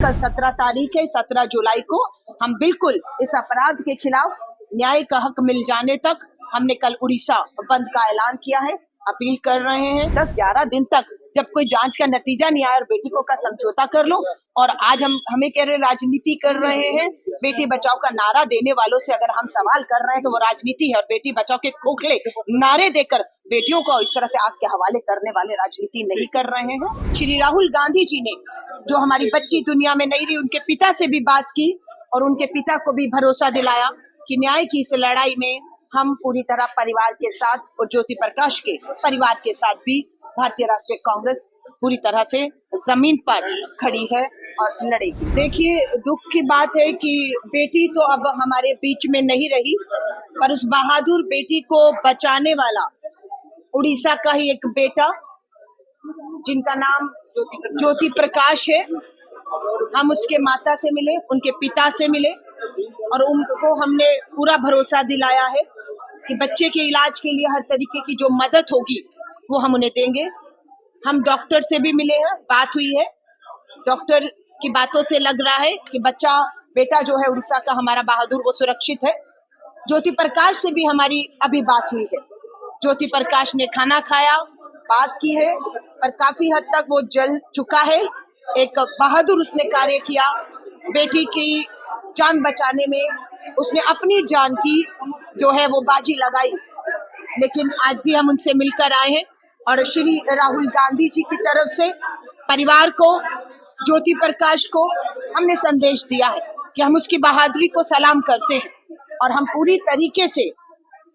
कल 17 तारीख है, 17 जुलाई को हम बिल्कुल इस अपराध के खिलाफ न्याय का हक मिल जाने तक हमने कल उड़ीसा बंद का ऐलान किया है। अपील कर रहे हैं 10-11 दिन तक जब कोई जांच का नतीजा नहीं आया और बेटी को का समझौता कर लो। और आज हमें कह रहे राजनीति कर रहे हैं। बेटी बचाओ का नारा देने वालों से अगर हम सवाल कर रहे हैं तो वो राजनीति है, और बेटी बचाओ के खोखले नारे देकर बेटियों को इस तरह से आग के हवाले करने वाले राजनीति नहीं कर रहे हैं। श्री राहुल गांधी जी ने जो हमारी बच्ची दुनिया में नहीं रही, उनके पिता से भी बात की और उनके पिता को भी भरोसा दिलाया कि न्याय की इस लड़ाई में हम पूरी तरह परिवार के साथ और ज्योति प्रकाश के परिवार के साथ भी भारतीय राष्ट्रीय कांग्रेस पूरी तरह से जमीन पर खड़ी है और लड़ेगी। देखिए, दुख की बात है कि बेटी तो अब हमारे बीच में नहीं रही, पर उस बहादुर बेटी को बचाने वाला उड़ीसा का ही एक बेटा जिनका नाम ज्योति प्रकाश है, हम उसके माता से मिले, उनके पिता से मिले और उनको हमने पूरा भरोसा दिलाया है कि बच्चे के इलाज के लिए हर तरीके की जो मदद होगी वो हम उन्हें देंगे। हम डॉक्टर से भी मिले हैं, बात हुई है। डॉक्टर की बातों से लग रहा है कि बेटा जो है उड़ीसा का हमारा बहादुर वो सुरक्षित है। ज्योति प्रकाश से भी हमारी अभी बात हुई है। ज्योति प्रकाश ने खाना खाया, बात की है, पर काफी हद तक वो जल चुका है। एक बहादुर उसने कार्य किया, बेटी की जान बचाने में उसने अपनी जान की जो है वो बाजी लगाई। लेकिन आज भी हम उनसे मिलकर आए हैं और श्री राहुल गांधी जी की तरफ से परिवार को, ज्योति प्रकाश को हमने संदेश दिया है कि हम उसकी बहादुरी को सलाम करते हैं और हम पूरी तरीके से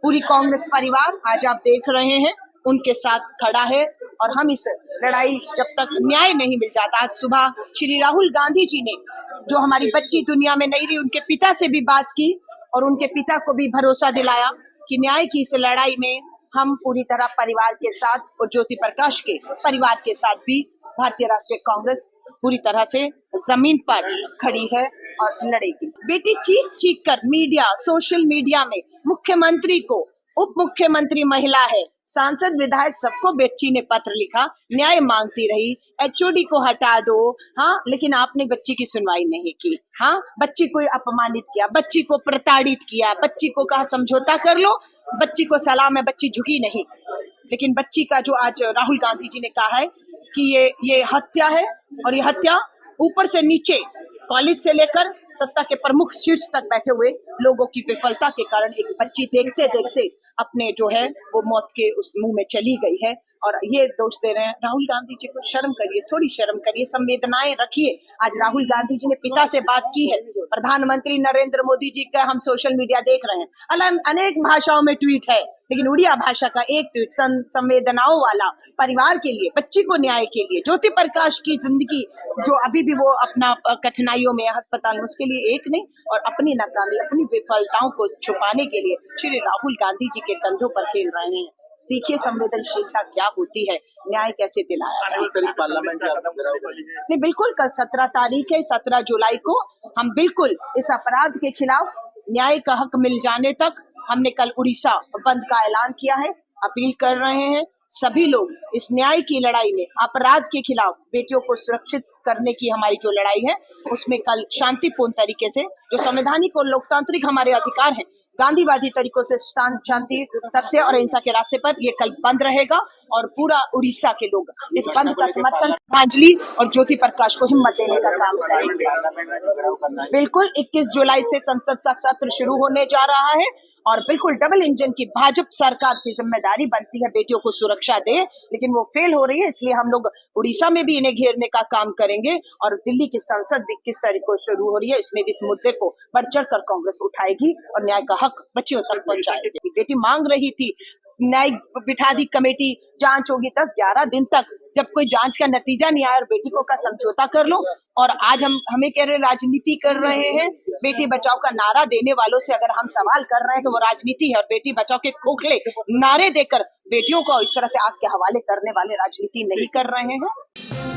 पूरी कांग्रेस परिवार आज आप देख रहे हैं उनके साथ खड़ा है। और हम इस लड़ाई जब तक न्याय नहीं मिल जाता, आज सुबह श्री राहुल गांधी जी ने जो हमारी बच्ची दुनिया में नहीं रही, उनके पिता से भी बात की और उनके पिता को भी भरोसा दिलाया कि न्याय की इस लड़ाई में हम पूरी तरह परिवार के साथ और ज्योति प्रकाश के परिवार के साथ भी भारतीय राष्ट्रीय कांग्रेस पूरी तरह से जमीन पर खड़ी है और लड़ेगी। बेटी चीख चीख कर मीडिया, सोशल मीडिया में मुख्यमंत्री को, उप मुख्यमंत्री महिला है, सांसद विधायक सबको बेटी ने पत्र लिखा, न्याय मांगती रही, एचओडी को हटा दो। हाँ, लेकिन आपने बच्ची की सुनवाई नहीं की। हाँ, बच्ची को अपमानित किया, बच्ची को प्रताड़ित किया, बच्ची को कहा समझौता कर लो, बच्ची को सलाम है, बच्ची झुकी नहीं। लेकिन बच्ची का जो आज राहुल गांधी जी ने कहा है कि ये हत्या है, और ये हत्या ऊपर से नीचे कॉलेज से लेकर सत्ता के प्रमुख शीर्ष तक बैठे हुए लोगों की विफलता के कारण एक बच्ची देखते देखते अपने जो है वो मौत के उस मुंह में चली गई है। और ये दोष दे रहे हैं राहुल गांधी जी को। शर्म करिए, थोड़ी शर्म करिए, संवेदनाएं रखिए। आज राहुल गांधी जी ने पिता से बात की है, प्रधानमंत्री नरेंद्र मोदी जी का हम सोशल मीडिया देख रहे हैं, अनेक भाषाओं में ट्वीट है, लेकिन उड़िया भाषा का एक ट्वीट संवेदनाओं वाला, परिवार के लिए, बच्ची को न्याय के लिए, ज्योति प्रकाश की जिंदगी जो अभी भी वो अपना कठिनाइयों में अस्पताल में, उसके लिए एक नहीं, और अपनी नाकामी, अपनी विफलताओं को छुपाने के लिए श्री राहुल गांधी जी के कंधों पर खेल रहे हैं। सीखिए संवेदनशीलता क्या होती है, न्याय कैसे दिलाया जाए। नहीं, बिल्कुल कल 17 तारीख है, 17 जुलाई को हम बिल्कुल इस अपराध के खिलाफ न्याय का हक मिल जाने तक हमने कल उड़ीसा बंद का ऐलान किया है। अपील कर रहे हैं सभी लोग इस न्याय की लड़ाई में, अपराध के खिलाफ बेटियों को सुरक्षित करने की हमारी जो लड़ाई है उसमें कल शांतिपूर्ण तरीके से, जो संवैधानिक और लोकतांत्रिक हमारे अधिकार हैं, गांधीवादी तरीकों से शांति, सत्य और अहिंसा के रास्ते पर ये कल बंद रहेगा। और पूरा उड़ीसा के लोग इस बंद का समर्थन, श्रद्धांजलि और ज्योति प्रकाश को हिम्मत देने का काम करेंगे। बिल्कुल 21 जुलाई से संसद का सत्र शुरू होने जा रहा है और बिल्कुल डबल इंजन की भाजपा सरकार की जिम्मेदारी बनती है बेटियों को सुरक्षा दे, लेकिन वो फेल हो रही है। इसलिए हम लोग उड़ीसा में भी इन्हें घेरने का काम करेंगे और दिल्ली की संसद भी किस तरीके से शुरू हो रही है इसमें भी इस मुद्दे को बढ़ चढ़ कर कांग्रेस उठाएगी और न्याय का हक बच्चियों तक पहुंचाएगी। बेटी मांग रही थी, न्याय बिठा दी कमेटी, जांच होगी 10-11 दिन तक जब कोई जांच का नतीजा नहीं आया और बेटी को का समझौता कर लो। और आज हमें कह रहे राजनीति कर रहे हैं। बेटी बचाओ का नारा देने वालों से अगर हम सवाल कर रहे हैं तो वो राजनीति है, और बेटी बचाओ के खोखले नारे देकर बेटियों को इस तरह से आग के हवाले करने वाले राजनीति नहीं कर रहे हैं।